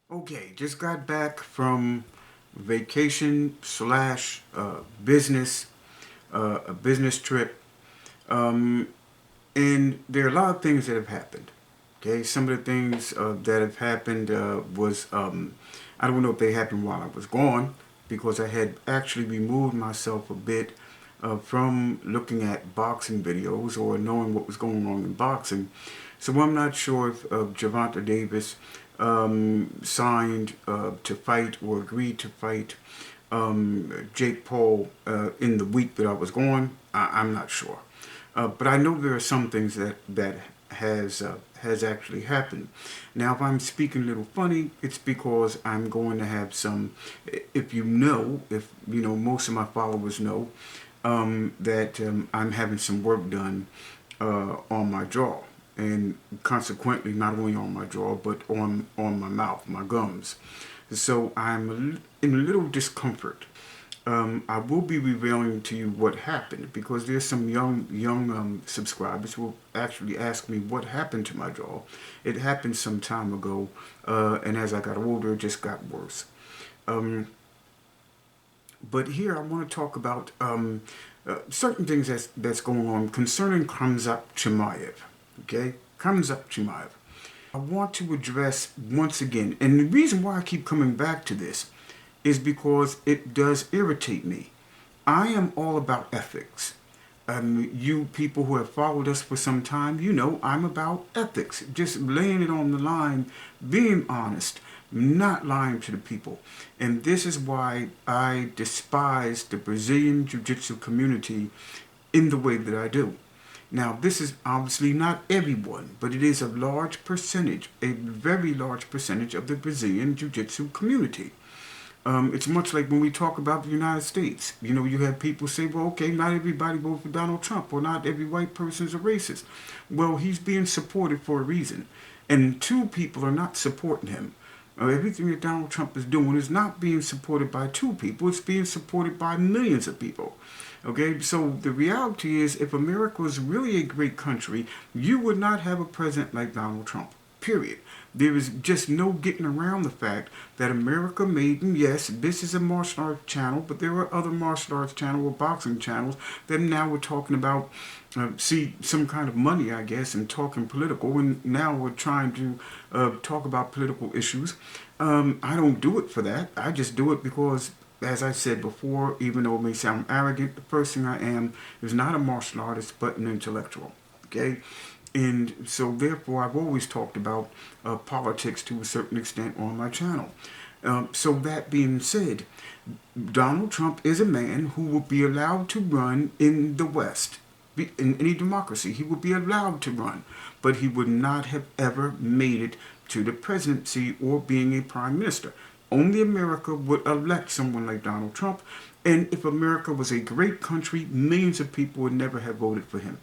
Okay, just got back from vacation slash business, a business trip, um, and there are a lot of things that have happened. Okay, some of the things that have happened was I don't know if they happened while I was gone because I had actually removed myself a bit from looking at boxing videos or knowing what was going on in boxing. So I'm not sure if Gervonta Davis signed to fight or agreed to fight Jake Paul in the week that I was gone. I'm not sure. But I know there are some things that has actually happened. Now, if I'm speaking a little funny, it's because I'm going to have some. If you know, most of my followers know that I'm having some work done on my jaw, and consequently, not only on my jaw but on my mouth, my gums. So I'm in a little discomfort. I will be revealing to you what happened because there's some young subscribers who will actually ask me what happened to my jaw. It happened some time ago, and as I got older, it just got worse. Um, but here I want to talk about certain things that's going on concerning Khamzat Chimaev. Okay, Khamzat Chimaev. I want to address once again, and the reason why I keep coming back to this is because it does irritate me. I am all about ethics. You people who have followed us for some time, you know I'm about ethics. Just laying it on the line, being honest, not lying to the people. And this is why I despise the Brazilian Jiu Jitsu community in the way that I do. Now, this is obviously not everyone, but it is a large percentage, a very large percentage of the Brazilian Jiu Jitsu community. It's much like when we talk about the United States. You know, you have people say, well, okay, not everybody voted for Donald Trump, or not every white person is a racist. Well, he's being supported for a reason. And two people are not supporting him. Everything that Donald Trump is doing is not being supported by two people, it's being supported by millions of people. Okay, so the reality is, if America was really a great country, you would not have a president like Donald Trump. Period. There is just no getting around the fact that America made, and yes, this is a martial arts channel, but there are other martial arts channels or boxing channels that now we're talking about, see some kind of money, I guess, and talking political, and now we're trying to talk about political issues. I don't do it for that. I just do it because, as I said before, even though it may sound arrogant, the first thing I am is not a martial artist, but an intellectual. Okay? And so, therefore, I've always talked about politics to a certain extent on my channel. So, that being said, Donald Trump is a man who will be allowed to run in the West. In any democracy, he would be allowed to run, but he would not have ever made it to the presidency or being a prime minister. Only America would elect someone like Donald Trump, and if America was a great country, millions of people would never have voted for him.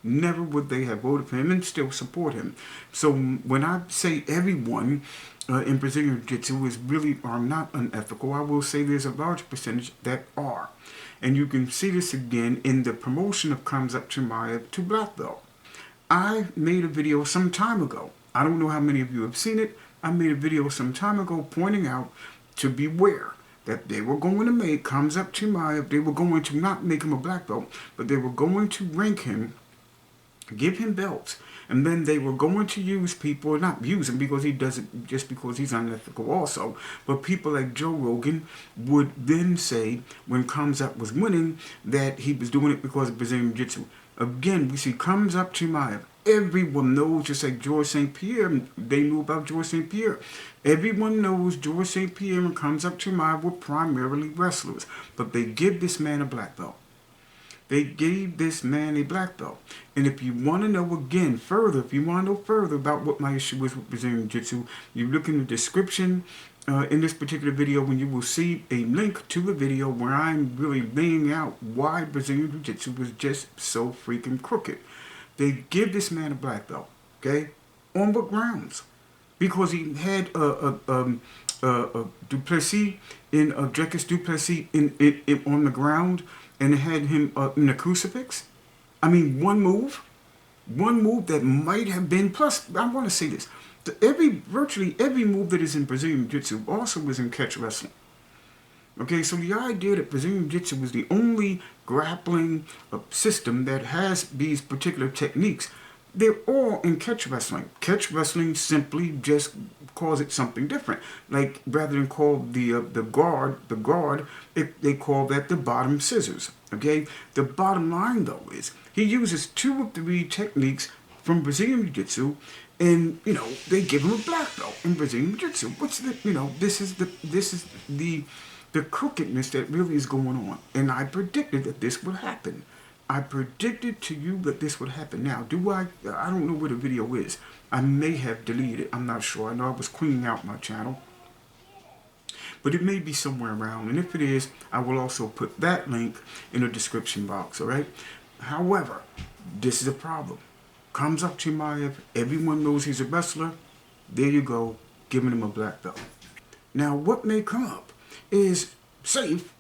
Never would they have voted for him and still support him. So when I say everyone in Brazilian Jiu-Jitsu is really are not unethical, I will say there's a large percentage that are. And you can see this again in the promotion of Khamzat Chimaev to black belt. I made a video some time ago. I don't know how many of you have seen it. I made a video some time ago pointing out to beware that they were going to make Khamzat Chimaev, they were going to not make him a black belt, but they were going to rank him, give him belts, and then they were going to use people, not use him because he does it just because he's unethical also, but people like Joe Rogan would then say when Khamzat was winning that he was doing it because of Brazilian Jiu-Jitsu. Again, we see Khamzat Chimaev. Everyone knows, just like George St. Pierre, they knew about George St. Pierre. Everyone knows George St. Pierre and Khamzat Chimaev were primarily wrestlers, but they give this man a black belt. They gave this man a black belt. And if you want to know again further, if you want to know further about what my issue is with Brazilian Jiu-Jitsu, you look in the description in this particular video when you will see a link to the video where I'm really laying out why Brazilian Jiu-Jitsu was just so freaking crooked. They give this man a black belt, okay? On what grounds? Because he had Duplessis in Dricus Duplessis on the ground and had him in a crucifix. I mean, one move that might have been. Plus, I want to say this: Virtually every move that is in Brazilian Jiu-Jitsu also is in catch wrestling. Okay, so the idea that Brazilian Jiu-Jitsu was the only grappling system that has these particular techniques, they're all in catch wrestling. Catch wrestling simply just calls it something different. Like rather than call the guard, they call that the bottom scissors. Okay, the bottom line though is he uses 2 of 3 techniques from Brazilian Jiu-Jitsu, and they give him a black belt in Brazilian Jiu-Jitsu. This is the crookedness that really is going on. And I predicted that this would happen. I predicted to you that this would happen. Now, I don't know where the video is. I may have deleted it. I'm not sure. I know I was cleaning out my channel. But it may be somewhere around. And if it is, I will also put that link in the description box, all right? However, this is a problem. Khamzat Chimaev, everyone knows he's a wrestler. There you go, giving him a black belt. Now, what may come up is,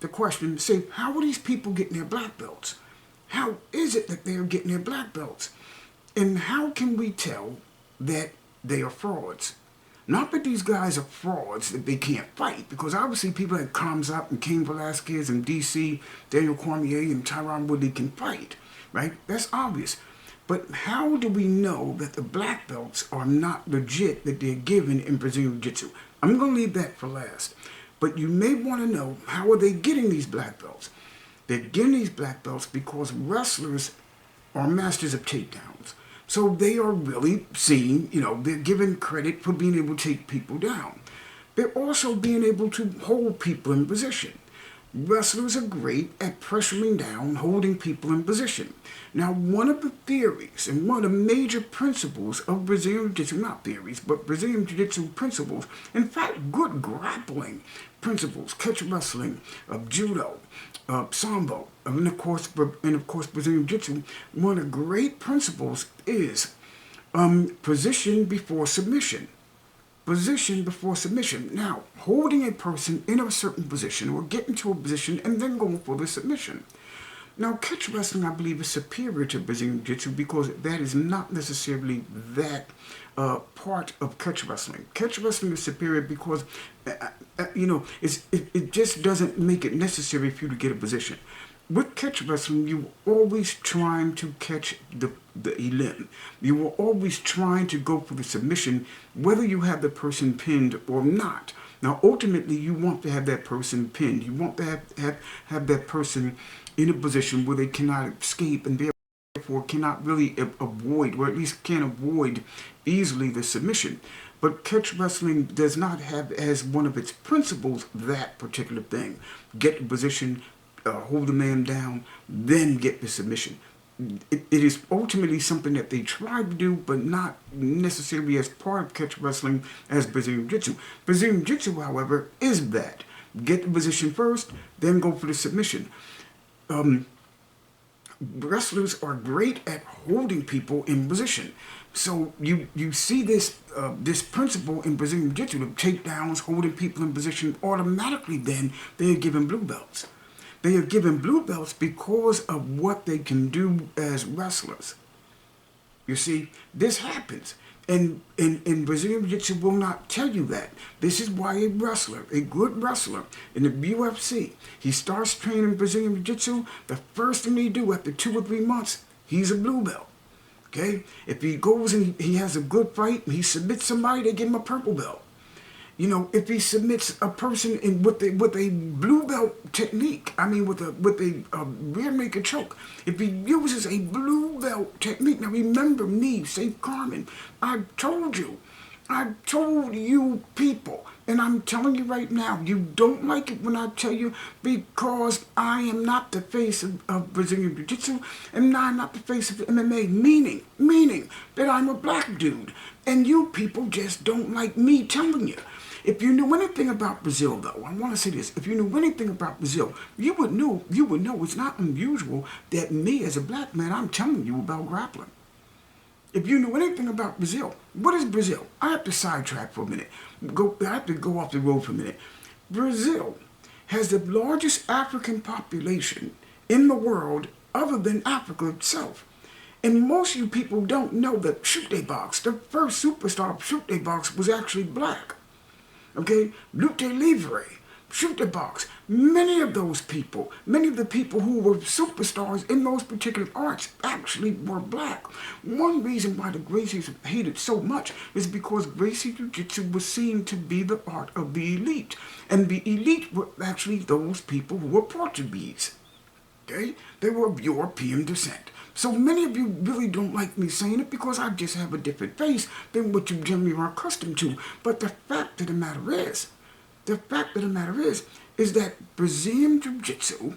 the question, how are these people getting their black belts? How is it that they're getting their black belts? And how can we tell that they are frauds? Not that these guys are frauds, that they can't fight, because obviously people like Khamzat and Cain Velasquez and DC, Daniel Cormier and Tyron Woodley can fight, right? That's obvious. But how do we know that the black belts are not legit, that they're given in Brazilian Jiu-Jitsu? I'm going to leave that for last. But you may want to know, how are they getting these black belts? They're getting these black belts because wrestlers are masters of takedowns. So they are really seen, they're given credit for being able to take people down. They're also being able to hold people in position. Wrestlers are great at pressuring down, holding people in position. Now, one of the theories and one of the major principles of Brazilian Jiu-Jitsu, not theories, but Brazilian Jiu-Jitsu principles, in fact, good grappling principles, catch wrestling, judo, sambo, and of course Brazilian Jiu-Jitsu, one of the great principles is position before submission. Position before submission. Now, holding a person in a certain position or getting to a position and then going for the submission. Now, catch wrestling, I believe, is superior to Brazilian Jiu-Jitsu because that is not necessarily that part of catch wrestling. Catch wrestling is superior because, it just doesn't make it necessary for you to get a position. With catch wrestling, you're always trying to catch the limb. You are always trying to go for the submission, whether you have the person pinned or not. Now, ultimately, you want to have that person pinned. You want to have that person in a position where they cannot escape and therefore cannot really avoid, or at least can't avoid easily the submission. But catch wrestling does not have as one of its principles that particular thing. Get the position, hold the man down, then get the submission. It is ultimately something that they try to do, but not necessarily as part of catch wrestling as Brazilian Jiu-Jitsu. Brazilian Jiu-Jitsu, however, is that. Get the position first, then go for the submission. Wrestlers are great at holding people in position. So you see this principle in Brazilian Jiu-Jitsu, the takedowns, holding people in position, automatically then they are given blue belts. They are given blue belts because of what they can do as wrestlers. You see, this happens. And Brazilian Jiu-Jitsu will not tell you that. This is why a wrestler, a good wrestler in the UFC, he starts training Brazilian Jiu-Jitsu, the first thing they do after 2 or 3 months, he's a blue belt. Okay? If he goes and he has a good fight, and he submits somebody, they give him a purple belt. If he submits a person with a blue belt technique, with a rear naked choke, if he uses a blue belt technique, now remember me, Safe Carmen, I've told you people, and I'm telling you right now, you don't like it when I tell you, because I am not the face of Brazilian Jiu-Jitsu, and I'm not the face of MMA, meaning that I'm a black dude, and you people just don't like me telling you. If you knew anything about Brazil, though, I want to say this. If you knew anything about Brazil, you would know it's not unusual that me as a black man, I'm telling you about grappling. If you knew anything about Brazil, what is Brazil? I have to sidetrack for a minute. I have to go off the road for a minute. Brazil has the largest African population in the world other than Africa itself. And most of you people don't know that Shoot They Box, the first superstar of Shoot They Box was actually black. Okay? Lutte Livre, Shoot They Box. Many of those people, many of the people who were superstars in those particular arts actually were black. One reason why the Gracies hated so much is because Gracie Jiu-Jitsu was seen to be the art of the elite. And the elite were actually those people who were Portuguese. Okay? They were of European descent. So many of you really don't like me saying it because I just have a different face than what you generally are accustomed to. But the fact of the matter is that Brazilian Jiu-Jitsu,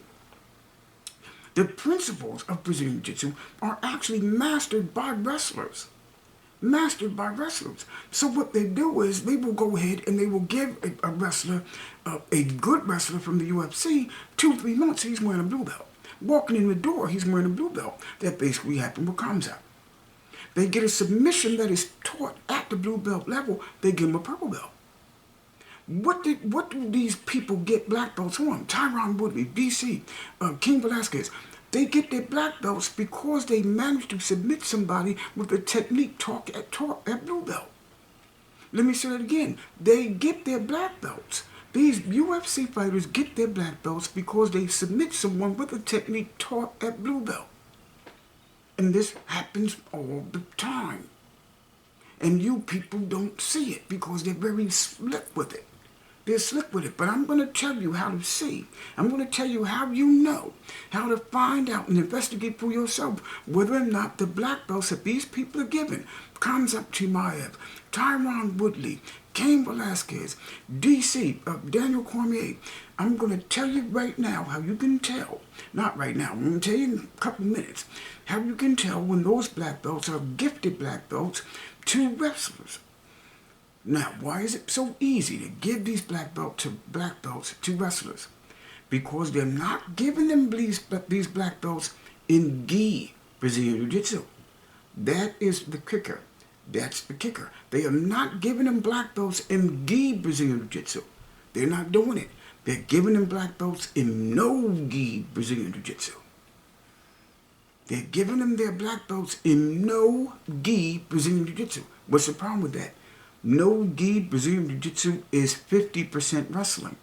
the principles of Brazilian Jiu-Jitsu are actually mastered by wrestlers. So what they do is they will go ahead and they will give a wrestler, a good wrestler from the UFC, 2-3 months, he's wearing a blue belt. Walking in the door, he's wearing a blue belt. That basically happened with Khamzat. They get a submission that is taught at the blue belt level, they give him a purple belt. What do these people get black belts on? Tyron Woodley, DC, King Velasquez. They get their black belts because they managed to submit somebody with a technique taught at blue belt. Let me say that again. They get their black belts. These UFC fighters get their black belts because they submit someone with a technique taught at blue belt. And this happens all the time. And you people don't see it because they're very slick with it. They're slick with it. But I'm going to tell you how to see. I'm going to tell you how you know, how to find out and investigate for yourself whether or not the black belts that these people are given, Khamzat Chimaev, Tyron Woodley, Cain Velasquez, DC, Daniel Cormier. I'm going to tell you right now how you can tell. Not right now. I'm going to tell you in a couple minutes how you can tell when those black belts are gifted black belts to wrestlers. Now, why is it so easy to give these black belts to wrestlers? Because they're not giving them these black belts in gi Brazilian Jiu-Jitsu. That is the kicker. That's the kicker. They are not giving them black belts in gi Brazilian Jiu-Jitsu. They're not doing it. They're giving them black belts in no gi Brazilian Jiu-Jitsu. They're giving them their black belts in no gi Brazilian Jiu-Jitsu. What's the problem with that? No gi Brazilian Jiu-Jitsu is 50% wrestling.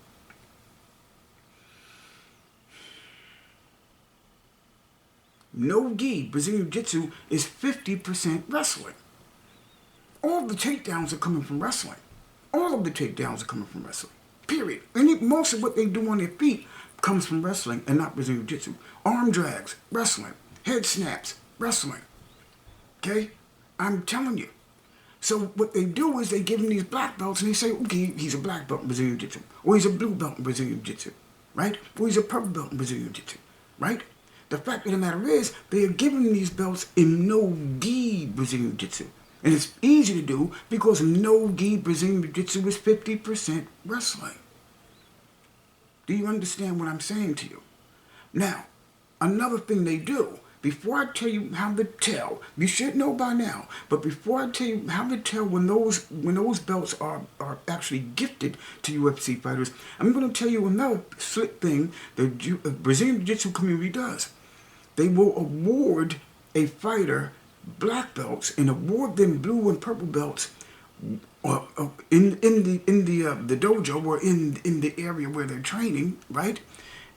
No gi Brazilian Jiu-Jitsu is 50% wrestling. All the takedowns are coming from wrestling. All of the takedowns are coming from wrestling. Period. Most of what they do on their feet comes from wrestling and not Brazilian Jiu-Jitsu. Arm drags, wrestling. Head snaps, wrestling. Okay? I'm telling you. So what they do is they give him these black belts and they say, okay, he's a black belt in Brazilian Jiu-Jitsu. Or he's a blue belt in Brazilian Jiu-Jitsu. Right? Or he's a purple belt in Brazilian Jiu-Jitsu. Right? The fact of the matter is, they are giving these belts in no-gi Brazilian Jiu-Jitsu. And it's easy to do because no-gi Brazilian Jiu-Jitsu is 50% wrestling. Do you understand what I'm saying to you? Now, another thing they do, before I tell you how to tell, you should know by now, but before I tell you how to tell when those belts are actually gifted to UFC fighters, I'm going to tell you another slick thing the Brazilian Jiu-Jitsu community does. They will award a fighter black belts and award them blue and purple belts in the dojo or in the area where they're training, right?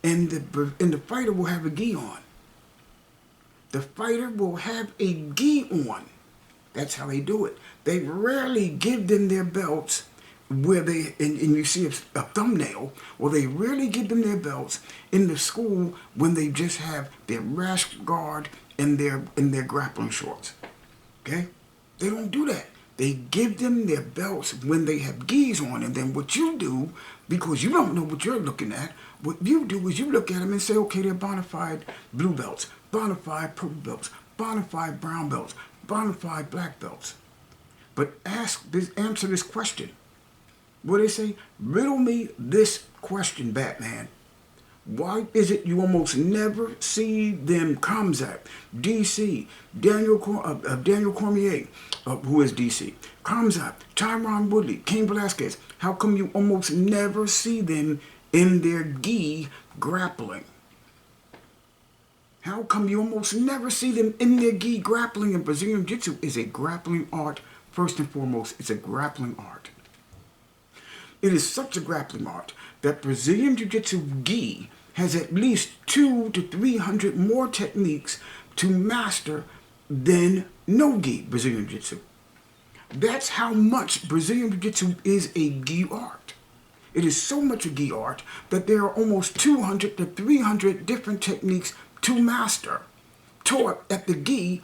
And the fighter will have a gi on. The fighter will have a gi on. That's how they do it. They rarely give them their belts where they, and you see a thumbnail, or they rarely give them their belts in the school when they just have their rash guard and their grappling shorts. Okay? They don't do that. They give them their belts when they have gis on, and then what you do, because you don't know what you're looking at, what you do is you look at them and say, okay, they're bona fide blue belts, bona fide purple belts, bona fide brown belts, bona fide black belts. But answer this question. What do they say? Riddle me this question, Batman. Why is it you almost never see them Khamzat, DC, Daniel Cormier, who is DC, Khamzat, Tyron Woodley, Cain Velasquez? How come you almost never see them in their gi grappling? How come you almost never see them in their gi grappling? And Brazilian Jiu-Jitsu is a grappling art. First and foremost, it's a grappling art. It is such a grappling art that Brazilian Jiu-Jitsu gi has at least 200 to 300 more techniques to master than no gi Brazilian Jiu-Jitsu. That's how much Brazilian Jiu-Jitsu is a gi art. It is so much a gi art that there are almost 200 to 300 different techniques to master, taught at the gi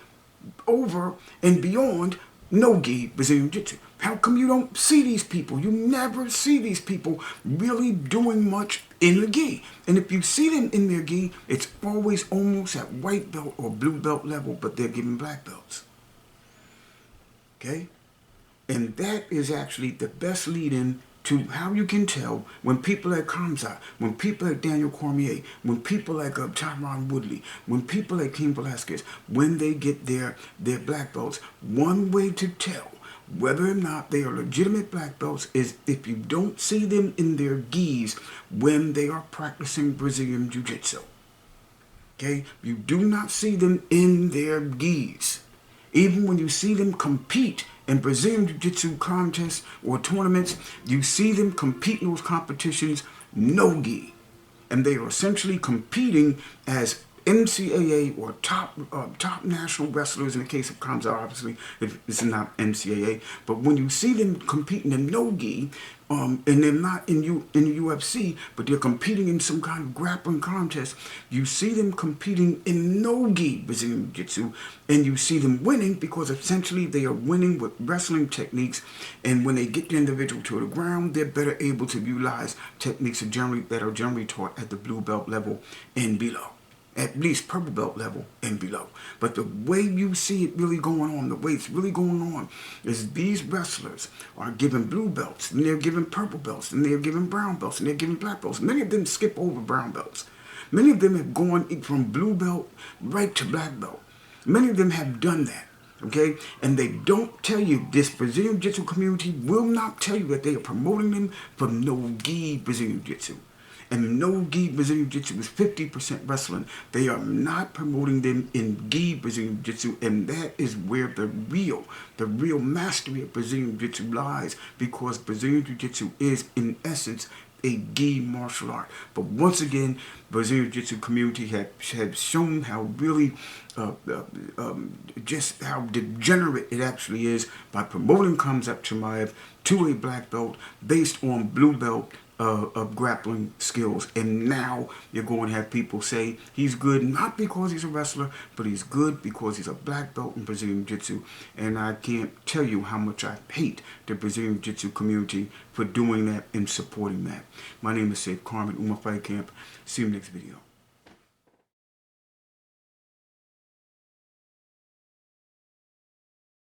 over and beyond no gi Brazilian Jiu-Jitsu. How come you don't see these people? You never see these people really doing much in the gi. And if you see them in their gi, it's always almost at white belt or blue belt level, but they're giving black belts. Okay? And that is actually the best lead-in to how you can tell when people like Khamzat, when people like Daniel Cormier, when people like Tyron Woodley, when people like King Velasquez, when they get their black belts. One way to tell whether or not they are legitimate black belts is if you don't see them in their gis when they are practicing Brazilian Jiu-Jitsu. Okay? You do not see them in their gis. Even when you see them compete in Brazilian Jiu-Jitsu contests or tournaments, you see them compete in those competitions no gi. And they are essentially competing as NCAA or top national wrestlers. In the case of Khamzat, obviously, it's not NCAA. But when you see them competing in no gi, and they're not in the UFC, but they're competing in some kind of grappling contest, you see them competing in no gi Brazilian Jiu-Jitsu, and you see them winning because essentially they are winning with wrestling techniques. And when they get the individual to the ground, they're better able to utilize techniques that are generally taught at the blue belt level and below. At least purple belt level and below. But the way you see it really going on, the way it's really going on, is these wrestlers are given blue belts, and they're given purple belts, and they're given brown belts, and they're given black belts. Many of them skip over brown belts. Many of them have gone from blue belt right to black belt. Many of them have done that. Okay? And they don't tell you, this Brazilian Jiu-Jitsu community will not tell you that they are promoting them from no gi Brazilian Jiu-Jitsu. And no gi Brazilian Jiu-Jitsu is 50% wrestling. They are not promoting them in gi Brazilian Jiu-Jitsu, and that is where the real mastery of Brazilian Jiu-Jitsu lies, because Brazilian Jiu-Jitsu is, in essence, a gi martial art. But once again, Brazilian Jiu-Jitsu community have shown how really, just how degenerate it actually is by promoting Khamzat Chimaev to a black belt based on blue belt of grappling skills. And now you're going to have people say he's good not because he's a wrestler, but he's good because he's a black belt in Brazilian Jiu-Jitsu. And I can't tell you how much I hate the Brazilian Jiu-Jitsu community for doing that and supporting that. My name is Safe Carmen, Uma Fight Camp. See you next video.